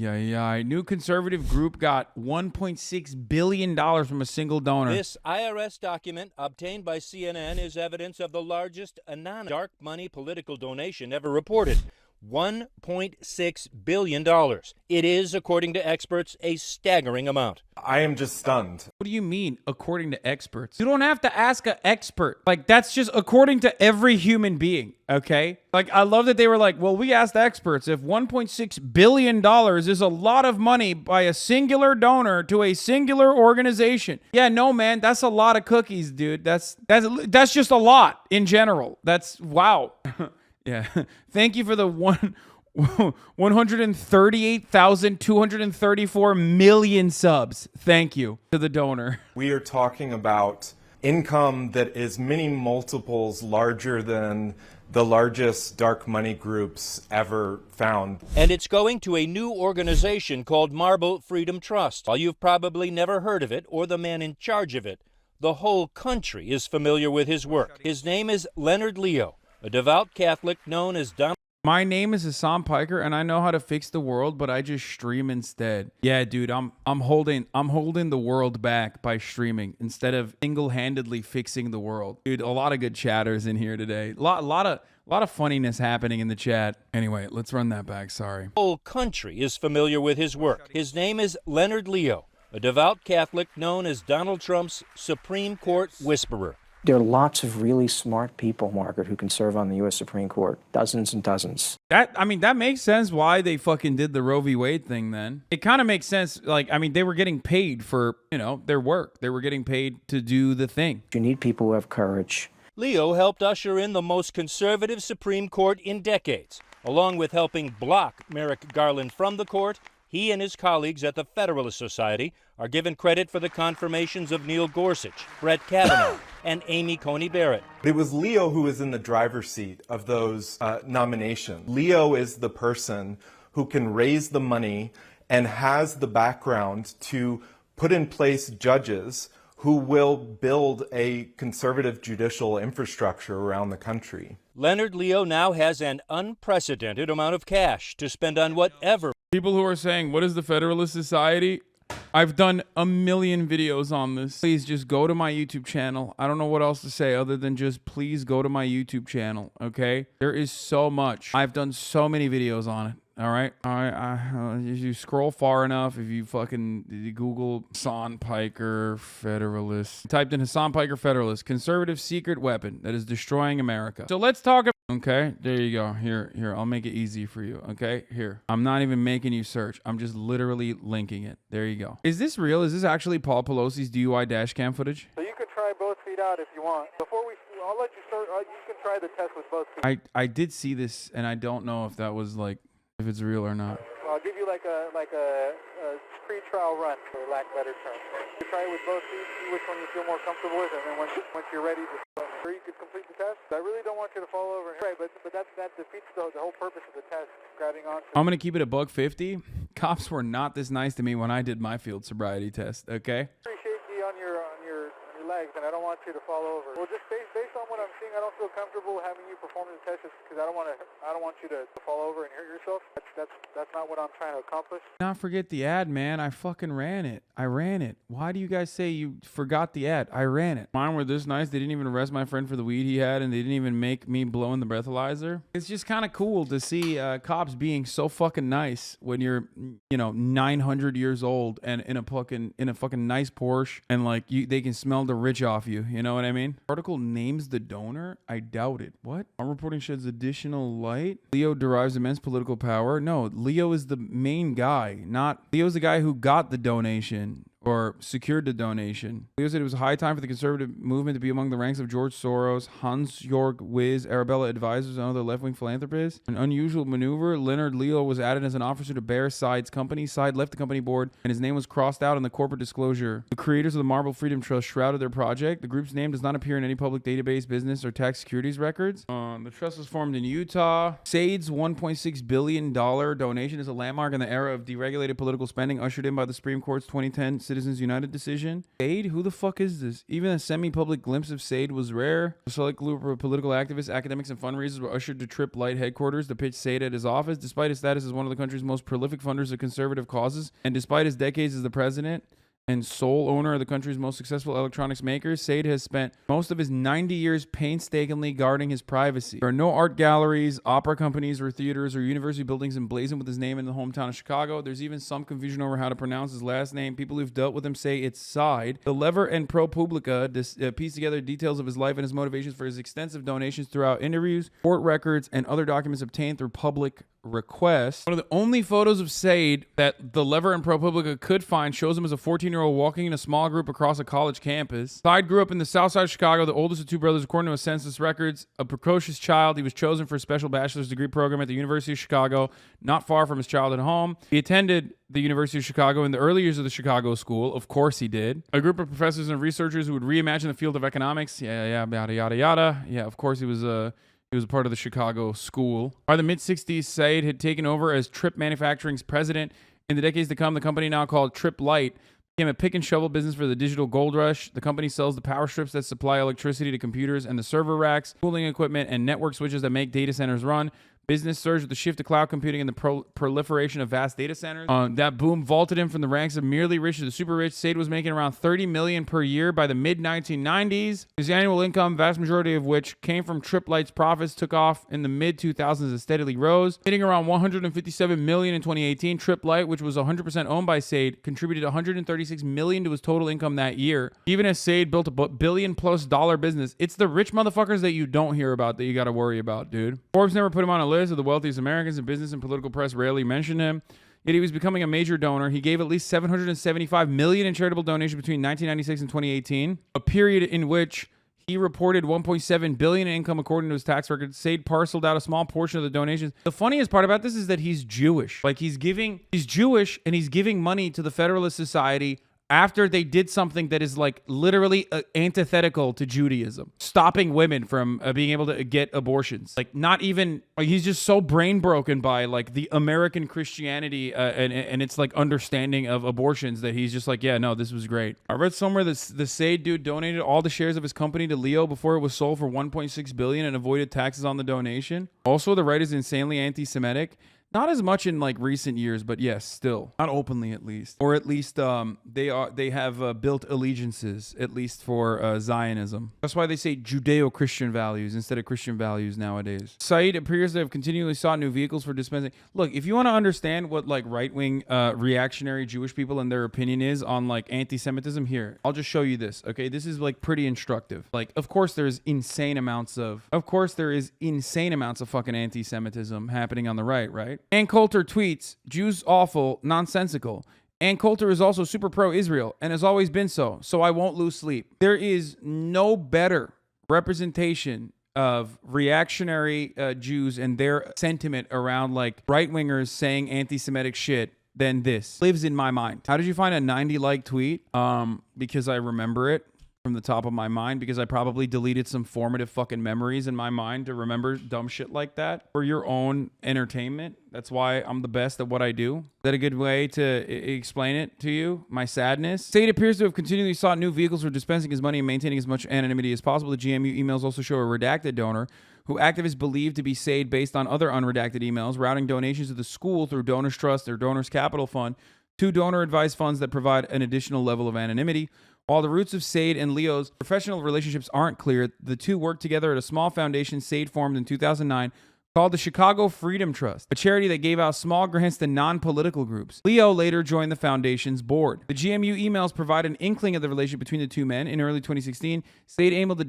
ay, ay. New conservative group got $1.6 billion from a single donor. This IRS document obtained by CNN is evidence of the largest anonymous dark money political donation ever reported. $1.6 billion. It is, according to experts, a staggering amount. I am just stunned. What do you mean, according to experts? You don't have to ask an expert. Like, that's just according to every human being, okay? Like, I love that they were like, well, we asked experts if $1.6 billion is a lot of money by a singular donor to a singular organization. Yeah, no, man, that's a lot of cookies, dude. That's just a lot in general. That's, wow. Yeah. Thank you for the 138,234 million subs. Thank you to the donor. We are talking about income that is many multiples larger than the largest dark money groups ever found. And it's going to a new organization called Marble Freedom Trust. While you've probably never heard of it or the man in charge of it, the whole country is familiar with his work. His name is Leonard Leo, a devout Catholic known as Donald. My name is Hasan Piker, and I know how to fix the world, but I just stream instead. Yeah, dude, I'm holding the world back by streaming instead of single-handedly fixing the world. Dude, a lot of good chatters in here today. A lot of funniness happening in the chat. Anyway, let's run that back. Sorry. The whole country is familiar with his work. His name is Leonard Leo, a devout Catholic known as Donald Trump's Supreme Court whisperer. There are lots of really smart people, Margaret, who can serve on the U.S. Supreme Court. Dozens and dozens. That makes sense why they fucking did the Roe v. Wade thing then. It kind of makes sense. Like, I mean, they were getting paid for, their work. They were getting paid to do the thing. You need people who have courage. Leo helped usher in the most conservative Supreme Court in decades. Along with helping block Merrick Garland from the court, he and his colleagues at the Federalist Society are given credit for the confirmations of Neil Gorsuch, Brett Kavanaugh, and Amy Coney Barrett. It was Leo who was in the driver's seat of those nominations. Leo is the person who can raise the money and has the background to put in place judges who will build a conservative judicial infrastructure around the country. Leonard Leo now has an unprecedented amount of cash to spend on whatever. People who are saying, what is the Federalist Society? I've done a million videos on this. Please just go to my YouTube channel. I don't know what else to say other than just please go to my YouTube channel, okay? There is so much. I've done so many videos on it. All right. If you scroll far enough, if you fucking Google Hasan Piker Federalist, typed in Hasan Piker Federalist, conservative secret weapon that is destroying America. So let's talk about. Okay, there you go. Here, I'll make it easy for you. Okay, here. I'm not even making you search. I'm just literally linking it. There you go. Is this real? Is this actually Paul Pelosi's DUI dash cam footage? So you can try both feet out if you want. I'll let you start. You can try the test with both feet. I did see this, and I don't know if that was like, if it's real or not. I'll give you like a pre-trial run, for lack of a better term. You try it with both feet, see which one you feel more comfortable with, and then once you're ready, just sure you can complete the test. I really don't want you to fall over. Right, but that defeats the whole purpose of the test, grabbing on. I'm gonna keep it $150. Cops were not this nice to me when I did my field sobriety test. Okay. Appreciate the on your legs, and I don't want you to fall over. Well, just based on what I'm seeing, I don't feel comfortable having you perform the test because I don't want you to fall over and hurt yourself. That's not what I'm trying to accomplish. Not forget the ad, man. I fucking ran it. Why do you guys say you forgot the ad? I ran it. Mine were this nice. They didn't even arrest my friend for the weed he had, and they didn't even make me blow in the breathalyzer. It's just kind of cool to see cops being so fucking nice when you're, 900 years old and in a fucking nice Porsche, and like they can smell the rich off you. You know what I mean? Article names the donor. I doubt it. What? Our reporting sheds additional light. Leo derives immense political power. No, Leo is the main guy. Leo's the guy who got the donation or secured the donation. Leo said it was a high time for the conservative movement to be among the ranks of George Soros, Hans-Jörg Wyss, Arabella Advisors, and other left-wing philanthropists. An unusual maneuver. Leonard Leo was added as an officer to Bear Side's company. Side left the company board, and his name was crossed out in the corporate disclosure. The creators of the Marble Freedom Trust shrouded their project. The group's name does not appear in any public database, business, or tax securities records. The trust was formed in Utah. SAID's $1.6 billion donation is a landmark in the era of deregulated political spending ushered in by the Supreme Court's 2010 Citizens United decision. Said? Who the fuck is this? Even a semi-public glimpse of Said was rare. A select group of political activists, academics, and fundraisers were ushered to Trip Light headquarters to pitch Said at his office. Despite his status as one of the country's most prolific funders of conservative causes, and despite his decades as the president and sole owner of the country's most successful electronics makers, Said has spent most of his 90 years painstakingly guarding his privacy. There are no art galleries, opera companies, or theaters, or university buildings emblazoned with his name in the hometown of Chicago. There's even some confusion over how to pronounce his last name. People who've dealt with him say it's Side. The Lever and ProPublica piece together details of his life and his motivations for his extensive donations throughout interviews, court records, and other documents obtained through public request. One of the only photos of Said that the Lever and ProPublica could find shows him as a 14-year-old walking in a small group across a college campus. Said grew up in the south side of Chicago, the oldest of two brothers according to his census records. A precocious child, he was chosen for a special bachelor's degree program at the University of Chicago, not far from his childhood home. He attended the University of Chicago in the early years of the Chicago School. Of course he did. A group of professors and researchers who would reimagine the field of economics. Yeah, yada, yada, yada. Yeah, of course he was a part of the Chicago School. By the mid-60s, Said had taken over as Trip Manufacturing's president. In the decades to come, the company, now called Trip Light, became a pick and shovel business for the digital gold rush. The company sells the power strips that supply electricity to computers and the server racks, cooling equipment, and network switches that make data centers run. Business surged with the shift to cloud computing and the proliferation of vast data centers. That boom vaulted him from the ranks of merely rich to the super rich. Said was making around $30 million per year by the mid-1990s. His annual income, vast majority of which came from Trip Light's profits, took off in the mid-2000s and steadily rose, hitting around $157 million in 2018. Trip Light, which was 100% owned by Said, contributed $136 million to his total income that year. Even as Said built a billion-plus dollar business, it's the rich motherfuckers that you don't hear about that you got to worry about, dude. Forbes never put him on a list of the wealthiest Americans, and business and political press rarely mentioned him. Yet he was becoming a major donor. He gave at least $775 million in charitable donations between 1996 and 2018, a period in which he reported $1.7 billion in income according to his tax records. Said parceled out a small portion of the donations. The funniest part about this is that he's Jewish. Like he's Jewish and he's giving money to the Federalist Society after they did something that is like literally antithetical to Judaism, stopping women from being able to get abortions. Like not even, like he's just so brain broken by like the American Christianity and its like understanding of abortions that he's just like, yeah, no, this was great. I read somewhere that the Said dude donated all the shares of his company to Leo before it was sold for $1.6 billion and avoided taxes on the donation. Also, the right is insanely anti-Semitic. Not as much in like recent years, but yes, still not openly at least, or at least they have built allegiances at least for Zionism. That's why they say Judeo-Christian values instead of Christian values nowadays. Said appears to have continually sought new vehicles for dispensing. Look, if you want to understand what like right-wing reactionary Jewish people and their opinion is on like anti-Semitism, here I'll just show you this. Okay, this is like pretty instructive. Like, of course there is insane amounts of fucking anti-Semitism happening on the right? Ann Coulter tweets, Jews awful, nonsensical. Ann Coulter is also super pro-Israel and has always been so I won't lose sleep. There is no better representation of reactionary Jews and their sentiment around like right-wingers saying anti-Semitic shit than this. Lives in my mind. How did you find a 90-like tweet? Because I remember it from the top of my mind, because I probably deleted some formative fucking memories in my mind to remember dumb shit like that for your own entertainment. That's why I'm the best at what I do. Is that a good way to explain it to you? My sadness. Said appears to have continually sought new vehicles for dispensing his money and maintaining as much anonymity as possible. The GMU emails also show a redacted donor who activists believe to be Said based on other unredacted emails, routing donations to the school through Donors Trust or Donors Capital Fund, two donor-advised funds that provide an additional level of anonymity. While the roots of Said and Leo's professional relationships aren't clear, the two worked together at a small foundation Said formed in 2009 called the Chicago Freedom Trust, a charity that gave out small grants to non-political groups. Leo later joined the foundation's board. The GMU emails provide an inkling of the relationship between the two men. In early 2016, Said emailed the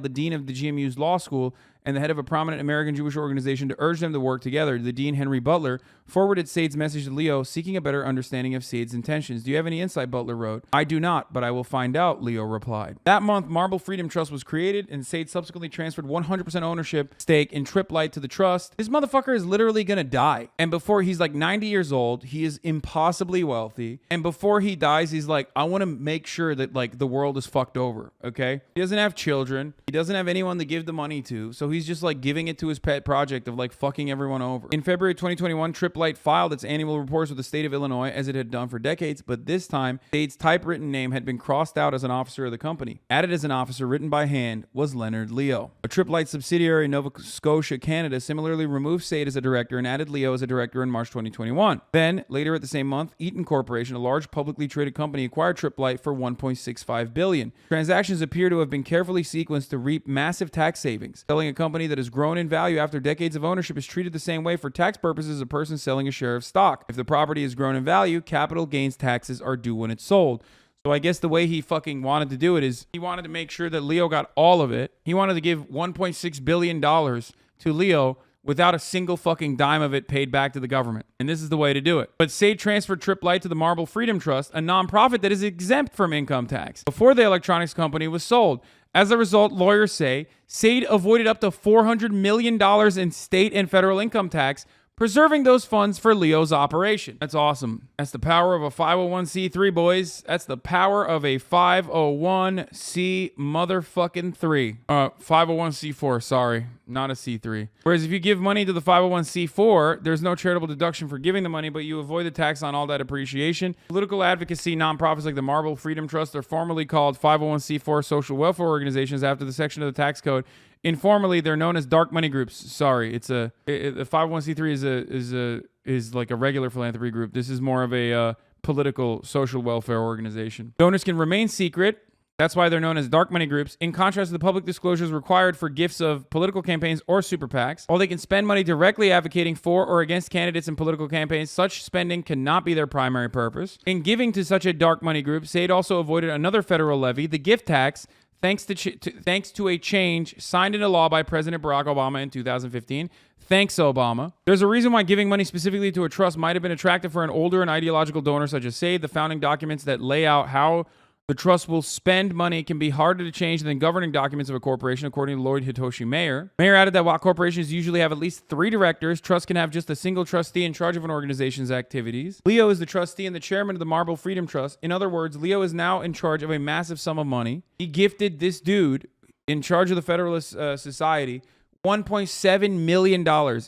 dean of the GMU's law school and the head of a prominent American Jewish organization to urge them to work together. The dean, Henry Butler, forwarded Said's message to Leo, seeking a better understanding of Said's intentions. Do you have any insight? Butler wrote. I do not, but I will find out, Leo replied. That month, Marble Freedom Trust was created, and Said subsequently transferred 100% ownership stake in Trip Light to the trust. This motherfucker is literally gonna die. And before he's like 90 years old, he is impossibly wealthy. And before he dies, he's like, I want to make sure that like the world is fucked over, okay? He doesn't have children. He doesn't have anyone to give the money to. So he's just like giving it to his pet project of like fucking everyone over. In February 2021, Trip Light filed its annual reports with the state of Illinois as it had done for decades, but this time, the state's typewritten name had been crossed out as an officer of the company. Added as an officer written by hand was Leonard Leo. A Trip Light subsidiary in Nova Scotia, Canada, similarly removed Sade as a director and added Leo as a director in March 2021. Then, later at the same month, Eaton Corporation, a large publicly traded company, acquired Trip Light for $1.65 billion. Transactions appear to have been carefully sequenced to reap massive tax savings. Selling a company that has grown in value after decades of ownership is treated the same way for tax purposes as a person selling a share of stock. If the property has grown in value, capital gains taxes are due when it's sold. So I guess the way he fucking wanted to do it is he wanted to make sure that Leo got all of it. He wanted to give $1.6 billion to Leo without a single fucking dime of it paid back to the government. And this is the way to do it. But Sade transferred Trip Light to the Marble Freedom Trust, a nonprofit that is exempt from income tax, before the electronics company was sold. As a result, lawyers say Sade avoided up to $400 million in state and federal income tax, preserving those funds for Leo's operation. That's awesome. That's the power of a 501c3, boys. That's the power of a 501c motherfucking 3. 501c4, sorry, not a C3. Whereas if you give money to the 501c4, there's no charitable deduction for giving the money, but you avoid the tax on all that appreciation. Political advocacy nonprofits like the Marble Freedom Trust are formerly called 501c4 social welfare organizations after the section of the tax code. Informally, they're known as dark money groups. Sorry, a 501c3 is like a regular philanthropy group. This is more of a political social welfare organization. Donors can remain secret. That's why they're known as dark money groups. In contrast to the public disclosures required for gifts of political campaigns or super PACs, while they can spend money directly advocating for or against candidates in political campaigns, such spending cannot be their primary purpose. In giving to such a dark money group, Sade also avoided another federal levy, the gift tax, thanks to a change signed into law by President Barack Obama in 2015. Thanks, Obama. There's a reason why giving money specifically to a trust might have been attractive for an older and ideological donor such as Sade. The founding documents that lay out how the trust will spend money can be harder to change than governing documents of a corporation, according to Lloyd Hitoshi Mayer. Mayer added that while corporations usually have at least 3 directors, trusts can have just a single trustee in charge of an organization's activities. Leo is the trustee and the chairman of the Marble Freedom Trust. In other words, Leo is now in charge of a massive sum of money. He gifted this dude in charge of the Federalist Society $1.7 million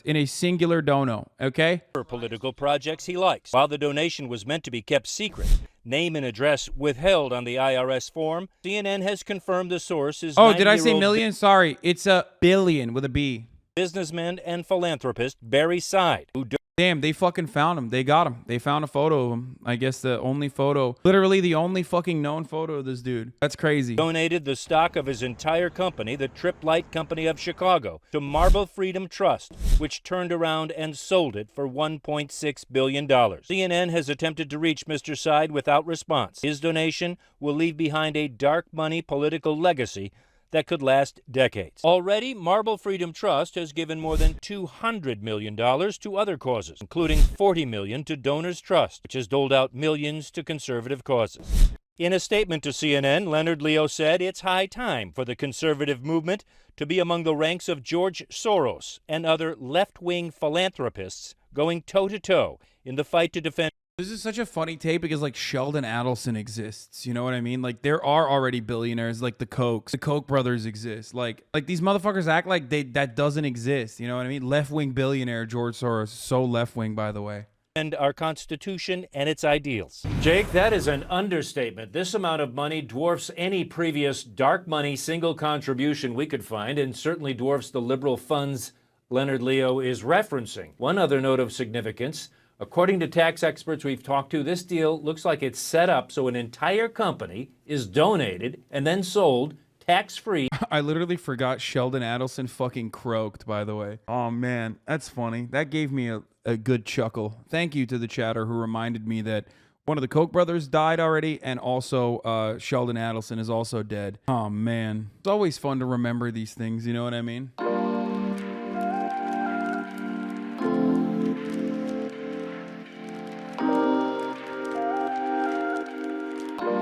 in a singular dono, okay? For political projects he likes. While the donation was meant to be kept secret, name and address withheld on the IRS form, CNN has confirmed the source is Oh, did I say million? Sorry, it's a billion with a B. Businessman and philanthropist Barry Side, who Damn, they fucking found him. They got him. They found a photo of him. I guess the only photo, literally the only fucking known photo of this dude. That's crazy. donated the stock of his entire company, the Trip Light Company of Chicago, to Marble Freedom Trust, which turned around and sold it for $1.6 billion. CNN has attempted to reach Mr. Side without response. His donation will leave behind a dark money political legacy that could last decades. Already, Marble Freedom Trust has given more than $200 million to other causes, including $40 million to Donors Trust, which has doled out millions to conservative causes. In a statement to CNN, Leonard Leo said it's high time for the conservative movement to be among the ranks of George Soros and other left-wing philanthropists going toe-to-toe in the fight to defend. This is such a funny tape because like Sheldon Adelson exists, you know what I mean? Like there are already billionaires like the Koch brothers exist. Like these motherfuckers act like that doesn't exist, you know what I mean? Left-wing billionaire George Soros, so left-wing by the way. And our Constitution and its ideals. Jake, that is an understatement. This amount of money dwarfs any previous dark money single contribution we could find, and certainly dwarfs the liberal funds Leonard Leo is referencing. One other note of significance, according to tax experts we've talked to, this deal looks like it's set up so an entire company is donated and then sold tax-free. I literally forgot Sheldon Adelson fucking croaked, by the way. Oh man, that's funny. That gave me a good chuckle. Thank you to the chatter who reminded me that one of the Koch brothers died already, and also Sheldon Adelson is also dead. Oh man, it's always fun to remember these things, you know what I mean?